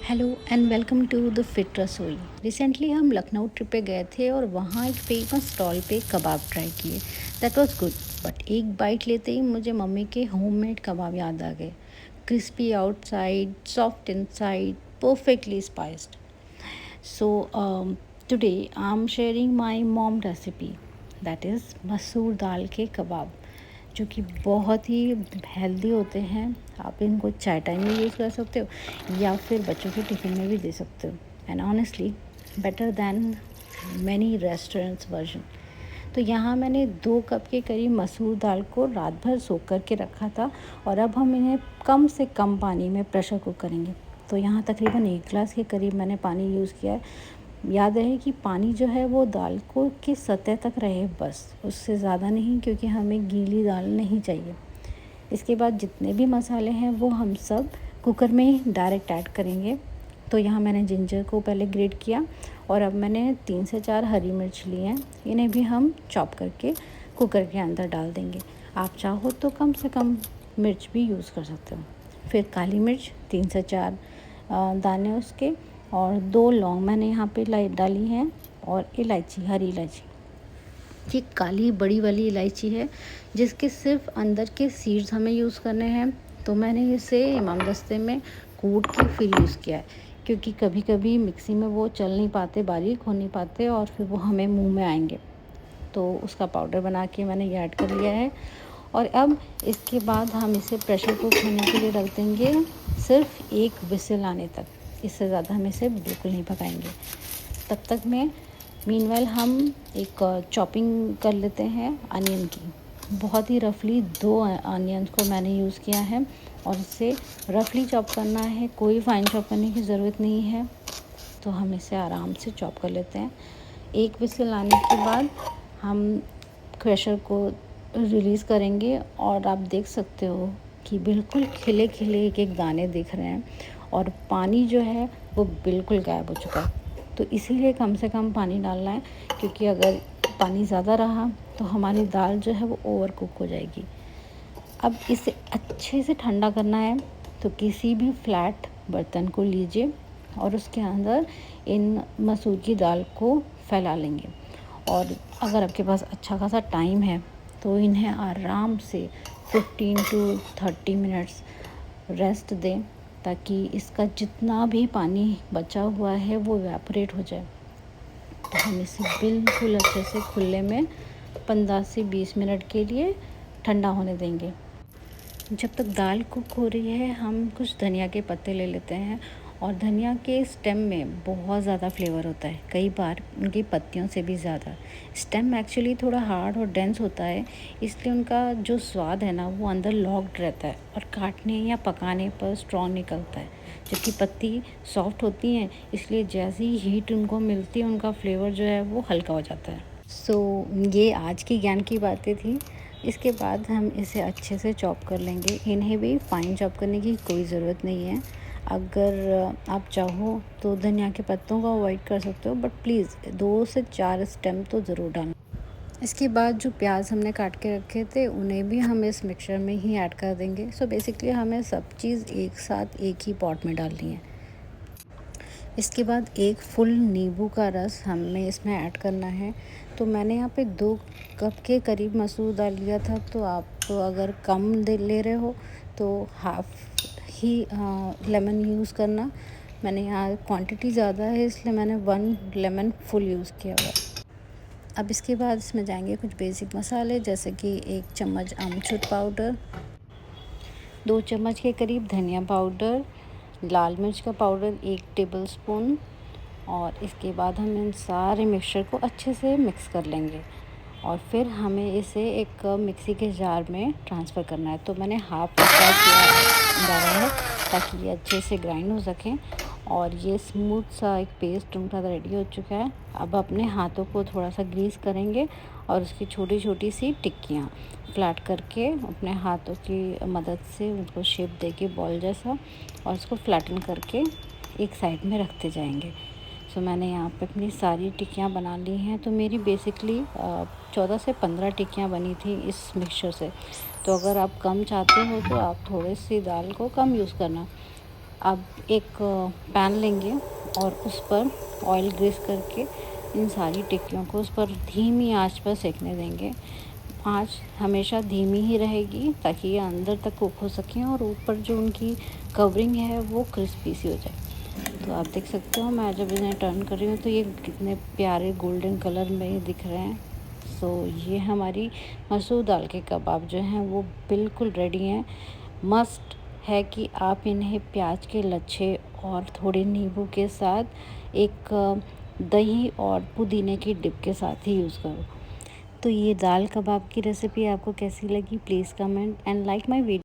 Hello and welcome to the fit Rasoi. Recently हम Lucknow trip पे गए थे और वहाँ एक फेमस स्टॉल पे कबाब ट्राई किए। दैट वाज गुड, बट एक बाइट लेते ही मुझे मम्मी के होममेड कबाब याद आ गए। Crispy outside, soft inside, perfectly spiced. So today I am sharing my mom recipe, that is masoor dal के कबाब, जो कि बहुत ही हेल्दी होते हैं। आप इनको चाय टाइम में यूज़ कर सकते हो या फिर बच्चों के टिफ़िन में भी दे सकते हो, and honestly better than many restaurants version. तो यहाँ मैंने 2 कप के करीब मसूर दाल को रात भर सोख करके रखा था और अब हम इन्हें कम से कम पानी में प्रेशर कुक करेंगे। तो यहाँ तकरीबन 1 ग्लास के करीब मैंने पानी यूज़ किया है। याद रहे कि पानी जो है वो दाल को की सतह तक रहे, बस उससे ज़्यादा नहीं, क्योंकि हमें गीली दाल नहीं चाहिए। इसके बाद जितने भी मसाले हैं वो हम सब कुकर में ही डायरेक्ट ऐड करेंगे। तो यहाँ मैंने जिंजर को पहले ग्रेट किया और अब मैंने 3 से 4 हरी मिर्च ली हैं। इन्हें भी हम चॉप करके कुकर के अंदर डाल देंगे। आप चाहो तो कम से कम मिर्च भी यूज़ कर सकते हो। फिर काली मिर्च 3 से 4 दाने उसके, और 2 लौंग मैंने यहाँ पे डाली हैं, और इलायची, हरी इलायची। ये काली बड़ी वाली इलायची है जिसके सिर्फ अंदर के सीड्स हमें यूज़ करने हैं। तो मैंने इसे इमामदस्ते में कूट के फिर यूज़ किया है, क्योंकि कभी कभी मिक्सी में वो चल नहीं पाते, बारीक हो नहीं पाते, और फिर वो हमें मुंह में आएंगे। तो उसका पाउडर बना के मैंने ये ऐड कर लिया है। और अब इसके बाद हम इसे प्रेशर कुक होने के लिए रख देंगे, सिर्फ 1 विसिल आने तक। इससे ज़्यादा हम इसे बिल्कुल नहीं पकाएंगे। तब तक में मीनवाइल हम एक चॉपिंग कर लेते हैं अनियन की। बहुत ही रफली 2 अनियन को मैंने यूज़ किया है और इसे रफली चॉप करना है, कोई फाइन चॉप करने की ज़रूरत नहीं है। तो हम इसे आराम से चॉप कर लेते हैं। 1 विसिल आने के बाद हम प्रेशर को रिलीज़ करेंगे और आप देख सकते हो कि बिल्कुल खिले खिले एक एक दाने दिख रहे हैं, और पानी जो है वो बिल्कुल गायब हो चुका है। तो इसीलिए कम से कम पानी डालना है, क्योंकि अगर पानी ज़्यादा रहा तो हमारी दाल जो है वो ओवर कुक हो जाएगी। अब इसे अच्छे से ठंडा करना है, तो किसी भी फ्लैट बर्तन को लीजिए और उसके अंदर इन मसूर की दाल को फैला लेंगे। और अगर आपके पास अच्छा खासा टाइम है तो इन्हें आराम से 15 टू 30 मिनट्स रेस्ट दें, ताकि इसका जितना भी पानी बचा हुआ है वो इवेपोरेट हो जाए। तो हम इसे बिल्कुल अच्छे से खुले में 15 से 20 मिनट के लिए ठंडा होने देंगे। जब तक दाल कुक हो रही है हम कुछ धनिया के पत्ते ले लेते हैं, और धनिया के स्टेम में बहुत ज़्यादा फ्लेवर होता है, कई बार उनकी पत्तियों से भी ज़्यादा। स्टेम एक्चुअली थोड़ा हार्ड और डेंस होता है, इसलिए उनका जो स्वाद है ना वो अंदर लॉक्ड रहता है और काटने या पकाने पर स्ट्रॉन्ग निकलता है। जबकि पत्ती सॉफ्ट होती हैं, इसलिए जैसी ही हीट उनको मिलती है उनका फ्लेवर जो है वो हल्का हो जाता है। ये आज की ज्ञान की बातें थी। इसके बाद हम इसे अच्छे से चॉप कर लेंगे। इन्हें भी फाइन चॉप करने की कोई ज़रूरत नहीं है। अगर आप चाहो तो धनिया के पत्तों को अवॉइड कर सकते हो, बट प्लीज़ 2 से 4 स्टेम तो ज़रूर डालना। इसके बाद जो प्याज हमने काट के रखे थे उन्हें भी हम इस मिक्सचर में ही ऐड कर देंगे। सो बेसिकली हमें सब चीज़ एक साथ एक ही पॉट में डालनी है। इसके बाद एक फुल नींबू का रस हमें इसमें ऐड करना है। तो मैंने यहाँ पे 2 कप के करीब मसूर दाल लिया था, तो आप अगर कम ले रहे हो तो हाफ़ ही लेमन यूज़ करना। मैंने यहाँ क्वांटिटी ज़्यादा है इसलिए मैंने 1 लेमन फुल यूज़ किया हुआ है। अब इसके बाद इसमें जाएंगे कुछ बेसिक मसाले, जैसे कि 1 चम्मच अमचूर पाउडर, 2 चम्मच के करीब धनिया पाउडर, लाल मिर्च का पाउडर 1 टेबलस्पून, और इसके बाद हम इन सारे मिक्सचर को अच्छे से मिक्स कर लेंगे। और फिर हमें इसे एक मिक्सी के जार में ट्रांसफ़र करना है। तो मैंने हाफ़ कप डाला है ताकि ये अच्छे से ग्राइंड हो सकें, और ये स्मूथ सा एक पेस्ट उनका रेडी हो चुका है। अब अपने हाथों को थोड़ा सा ग्रीस करेंगे और उसकी छोटी छोटी सी टिक्कियाँ फ्लैट करके अपने हाथों की मदद से उनको शेप देके बॉल जैसा, और उसको फ्लैटन करके एक साइड में रखते जाएंगे। मैंने यहाँ पे अपनी सारी टिक्कियाँ बना ली हैं। तो मेरी बेसिकली 14 से 15 टिक्कियाँ बनी थी इस मिक्सचर से। तो अगर आप कम चाहते हो तो आप थोड़ी सी दाल को कम यूज़ करना। अब एक पैन लेंगे और उस पर ऑयल ग्रीस करके इन सारी टिक्कियों को उस पर धीमी आंच पर सेकने देंगे। आंच हमेशा धीमी ही रहेगी ताकि ये अंदर तक कुक हो सकें और ऊपर जो उनकी कवरिंग है वो क्रिस्पी सी हो जाए। तो आप देख सकते हो मैं जब इन्हें टर्न कर रही हूँ तो ये कितने प्यारे गोल्डन कलर में दिख रहे हैं। सो ये हमारी मसूर दाल के कबाब जो हैं वो बिल्कुल रेडी हैं। मस्ट है कि आप इन्हें प्याज के लच्छे और थोड़े नींबू के साथ एक दही और पुदीने की डिप के साथ ही यूज़ करो। तो ये दाल कबाब की रेसिपी आपको कैसी लगी please comment and like my video.